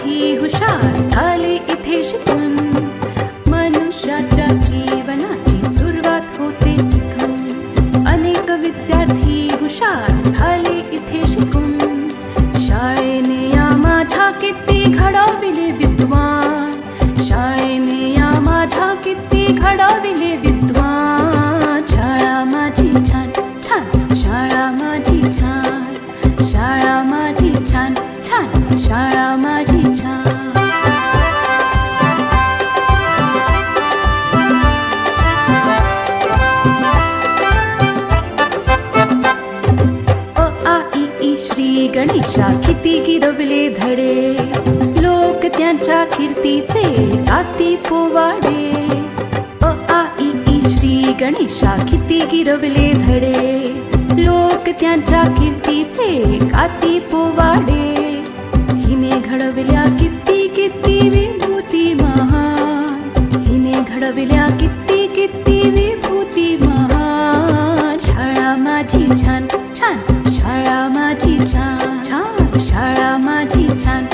विद्यार्थी हुशार झाले इथे शिकून. मनुष्याच्या जीवनाची सुरुवात होते तिथून. अनेक विद्यार्थी हुशार झाले इथे शिकून. शाळेने या माझ्या किती घडविले विद्वान. शाळेने या माझ्या किती घडविले विद्वान. शाळा माझी छान छान, शाळा माझी छान, शाळा माझी छान छान, शाळा माझी छान. अ आ इ ई श्री गणेशा किती गिरवले धडे. लोक त्यांच्या कीर्तीचे गाती पोवाडे. अ आ इ ई श्री गणेशा किती गिरवले धडे. लोक त्यांच्या कीर्तीचे गाती पोवाडे. हिने घडविल्या किती किती विभूती महान. हिने घडविल्या किती किती विभूती महान. शाळा माझी छान छान, शाळा माझी छान छान, शाळा माझी छान